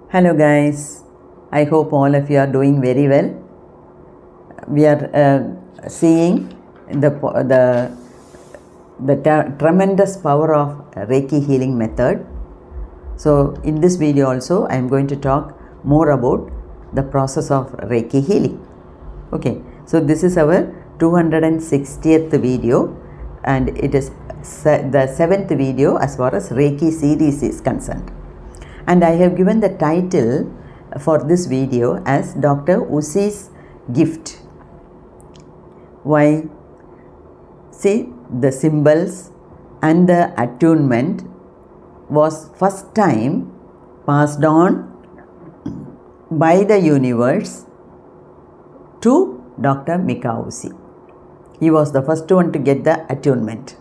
Hello guys, I hope all of you are doing very well. We are seeing the tremendous power of Reiki healing method. So in this video also I am going to talk more about the process of Reiki healing. Okay, so this is our 260th video and it is the 7th video as far as Reiki series is concerned. And I have given the title for this video as Dr. Usui'S gift. Why? See, the symbols and the attunement was first time passed on by the universe to Dr. MIKAO. He was the first one to get the attunement.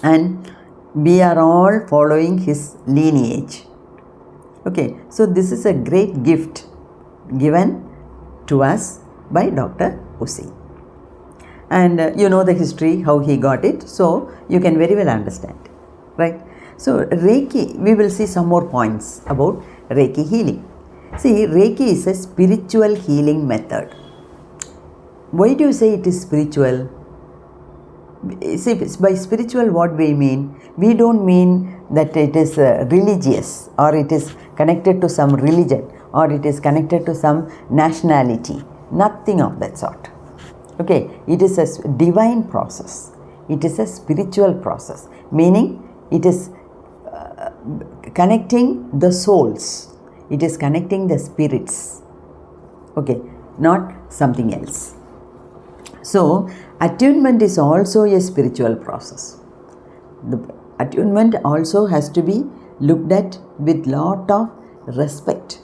And we are all following his lineage. Okay, so this is a great gift given to us by Dr. Usu'i. And you know the history, how he got it, so you can very well understand, right? So Reiki, we will see some more points about Reiki healing. See, Reiki is a spiritual healing method. Why do you say it is spiritual? See, by spiritual what we mean? We don't mean that it is religious or it is connected to some religion or it is connected to some nationality. Nothing of that sort. Okay, it is a divine process. It is a spiritual process, meaning it is connecting the souls. It is connecting the spirits. Okay, not something else. So, attunement is also a spiritual process. The attunement also has to be looked at with lot of respect,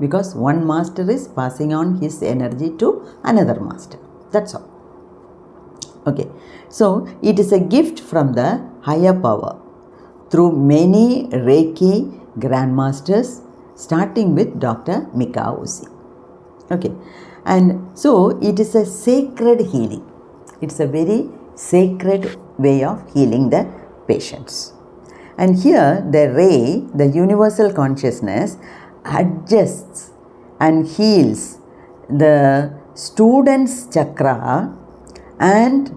because one master is passing on his energy to another master. That's all. Okay, so it is a gift from the higher power through many Reiki grandmasters, starting with Dr. MIKAO. Okay, and so it is a sacred healing. It's a very sacred way of healing the patients. And here the ray, the universal consciousness, adjusts and heals the student's chakra and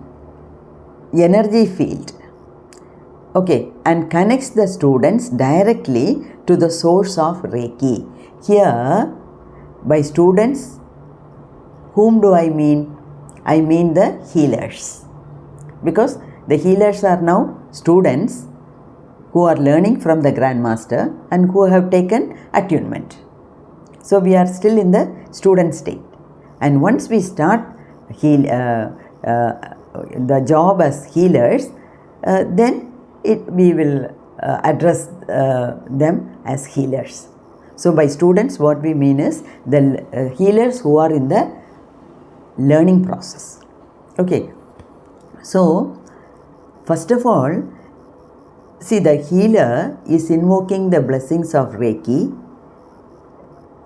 energy field. Okay, and connects the students directly to the source of Reiki. Here, by students, whom do I mean? I mean the healers. Because the healers are now students who are learning from the grandmaster and who have taken attunement. So we are still in the student state. And once we start the job as healers, then we will address them as healers. So by students, what we mean is the healers who are in the learning process. Okay. So, first of all, see, the healer is invoking the blessings of Reiki.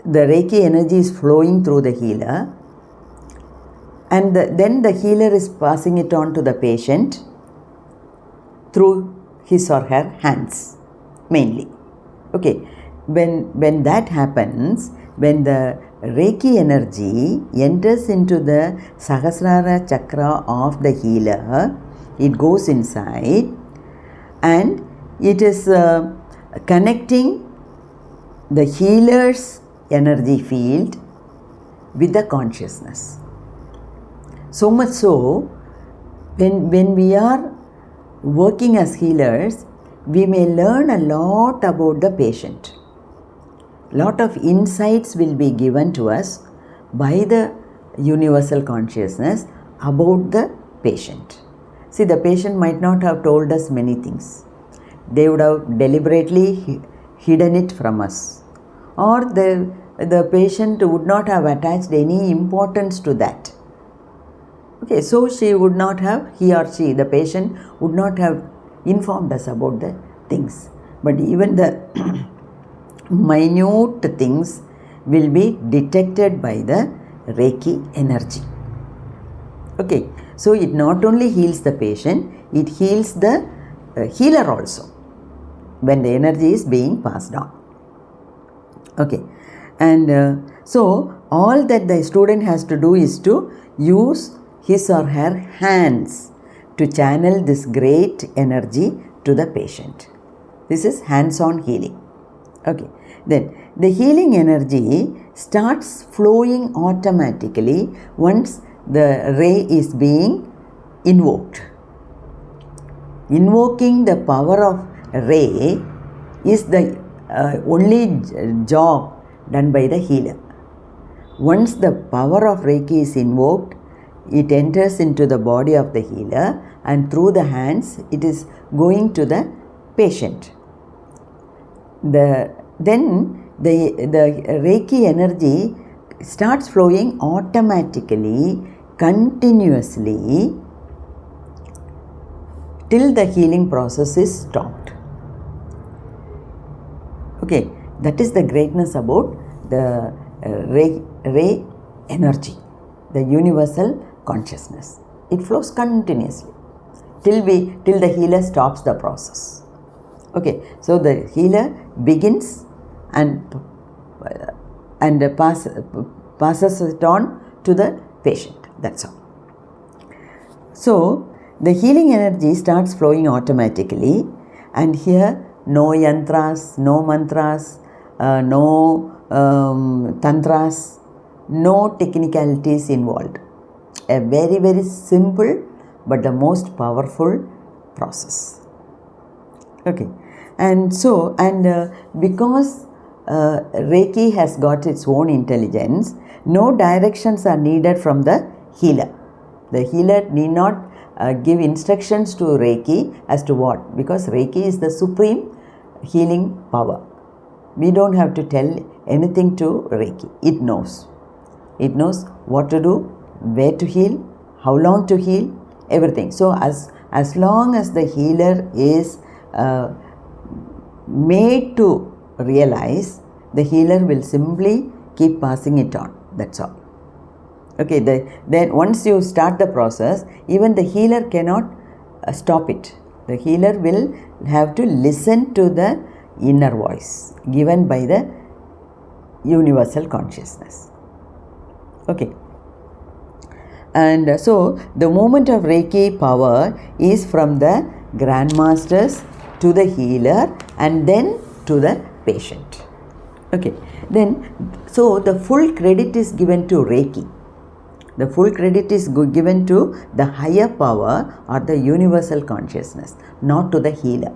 The Reiki energy is flowing through the healer, and then the healer is passing it on to the patient through his or her hands, mainly. Okay, when that happens, when the Reiki energy enters into the Sahasrara chakra of the healer, it goes inside and it is connecting the healer's energy field with the consciousness. So much so, when we are working as healers, we may learn a lot about the patient. Lot of insights will be given to us by the universal consciousness about the patient. See, the patient might not have told us many things. They would have deliberately hidden it from us. Or the patient would not have attached any importance to that. Okay, so he or she, the patient, would not have informed us about the things. But even the minute things will be detected by the Reiki energy. Okay, so it not only heals the patient, it heals the healer also when the energy is being passed on. Okay, and so all that the student has to do is to use his or her hands to channel this great energy to the patient. This is hands-on healing. Okay, then the healing energy starts flowing automatically once the ray is being invoked. Invoking the power of ray is the only job done by the healer. Once the power of Reiki is invoked, it enters into the body of the healer, and through the hands it is going to the patient. Then the Reiki energy starts flowing automatically, continuously, till the healing process is stopped. Okay, that is the greatness about the ray energy, the universal consciousness. It flows continuously till the healer stops the process. Okay, so the healer begins and passes it on to the patient. That's all. So the healing energy starts flowing automatically, and here no yantras, no mantras, no tantras, no technicalities involved. A very, very simple but the most powerful process. Okay, and so, because Reiki has got its own intelligence, no directions are needed from the healer. The healer need not give instructions to Reiki as to what, because Reiki is the supreme healing power. We don't have to tell anything to Reiki. It knows. It knows what to do, where to heal, how long to heal, everything. So as long as the healer is made to realize, the healer will simply keep passing it on. That's all. Okay, then once you start the process, even the healer cannot stop it. The healer will have to listen to the inner voice given by the universal consciousness. Okay, and so the movement of Reiki power is from the grandmasters to the healer and then to the patient. Okay, then so the full credit is given to Reiki. The full credit is given to the higher power or the universal consciousness, not to the healer.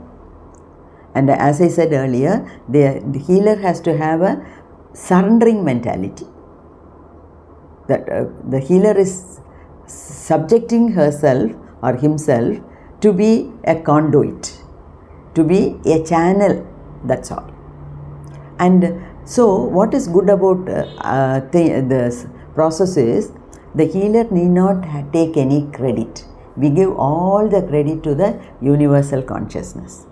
And as I said earlier, the healer has to have a surrendering mentality. That the healer is subjecting herself or himself to be a conduit, to be a channel. That's all. And so what is good about this process is, the healer need not take any credit. We give all the credit to the universal consciousness.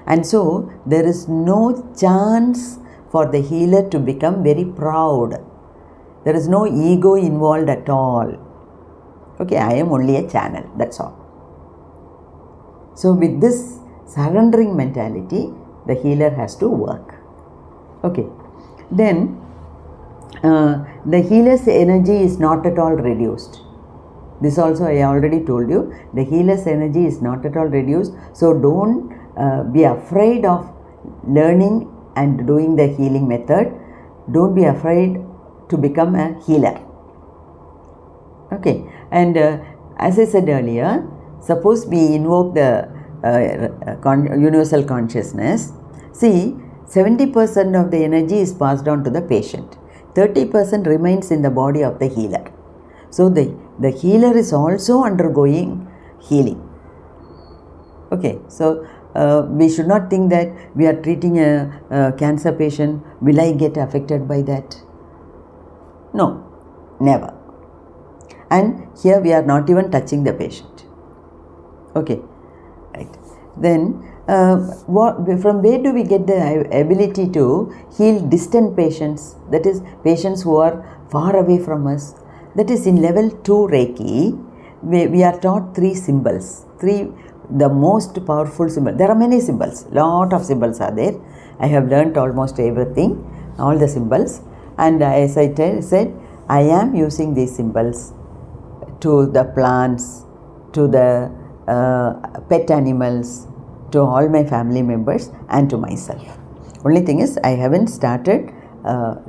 And so there is no chance for the healer to become very proud. There is no ego involved at all. Okay, I am only a channel, that's all. So with this surrendering mentality, the healer has to work. Okay, then the healer's energy is not at all reduced. This also I already told you, the healer's energy is not at all reduced. So don't be afraid of learning and doing the healing method. Don't be afraid to become a healer. Okay, and as I said earlier, suppose we invoke the universal consciousness. See, 70% of the energy is passed on to the patient. 30% remains in the body of the healer. So the healer is also undergoing healing. Okay, so we should not think that we are treating a cancer patient, will I get affected by that? No, never. And here we are not even touching the patient. Okay, right. Then from where do we get the ability to heal distant patients, that is patients who are far away from us? That is in level 2 Reiki, we are taught 3 symbols, the most powerful symbols. There are many symbols, lot of symbols are there. I have learnt almost everything, all the symbols, and as I said, I am using these symbols to the plants, to the pet animals, to all my family members and to myself. Only thing is, I haven't started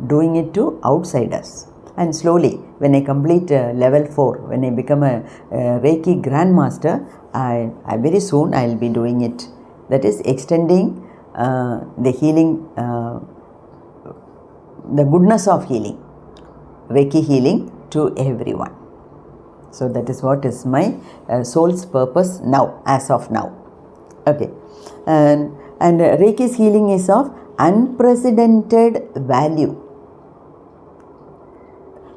doing it to outsiders. And slowly, when I complete level 4, when I become a Reiki Grandmaster, I very soon I will be doing it. That is extending the healing, the goodness of healing, Reiki healing to everyone. So that is what is my soul's purpose now, as of now. Okay, and Reiki's healing is of unprecedented value.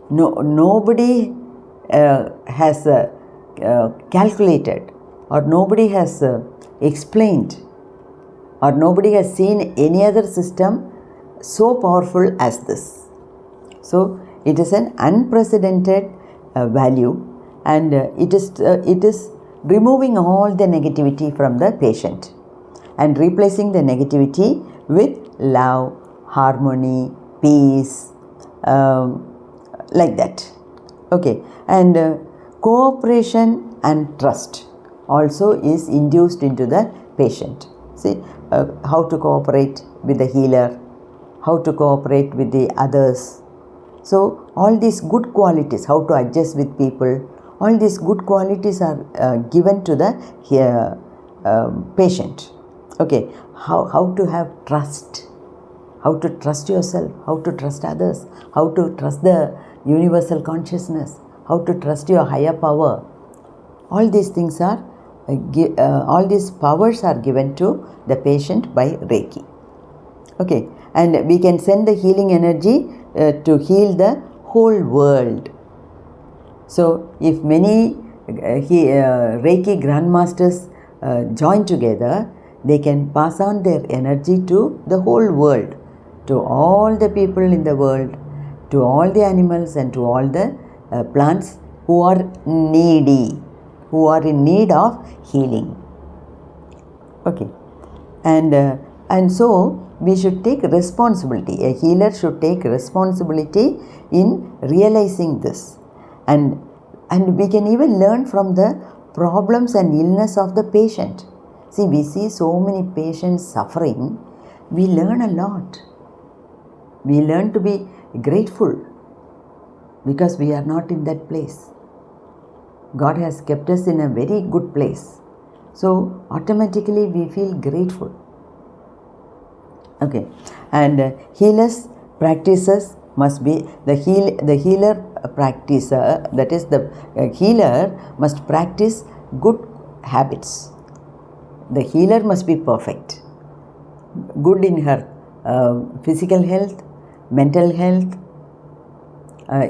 Nobody has calculated, or nobody has explained, or nobody has seen any other system so powerful as this. So it is an unprecedented value, and it is removing all the negativity from the patient and replacing the negativity with love, harmony, peace, like that. Okay, and cooperation and trust also is induced into the patient. See, how to cooperate with the healer, how to cooperate with the others. So all these good qualities, how to adjust with people, all these good qualities are given to the patient. Okay, how to have trust, how to trust yourself, how to trust others, how to trust the universal consciousness, how to trust your higher power. All these things are, all these powers are given to the patient by Reiki. Okay, and we can send the healing energy to heal the whole world. So if many Reiki Grandmasters join together, they can pass on their energy to the whole world, to all the people in the world, to all the animals and to all the plants who are needy, who are in need of healing. Okay, and so we should take responsibility. A healer should take responsibility in realizing this, and we can even learn from the problems and illness of the patient. See, we see so many patients suffering. We learn a lot. We learn to be grateful because we are not in that place. God has kept us in a very good place. So automatically we feel grateful. Okay, and healers practices must be the healer practicer, that is the healer must practice good habits. The healer must be perfect, good in her physical health, mental health,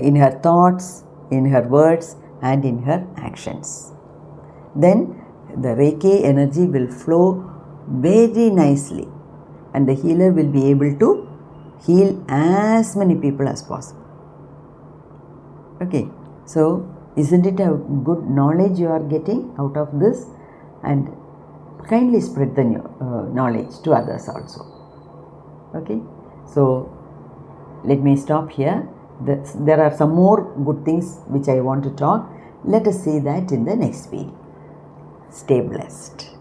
in her thoughts, in her words and in her actions. Then the Reiki energy will flow very nicely, and the healer will be able to heal as many people as possible. Okay, so isn't it a good knowledge you are getting out of this? And kindly spread the knowledge to others also. Okay, so let me stop here. There are some more good things which I want to talk. Let us see that in the next video. Stay blessed.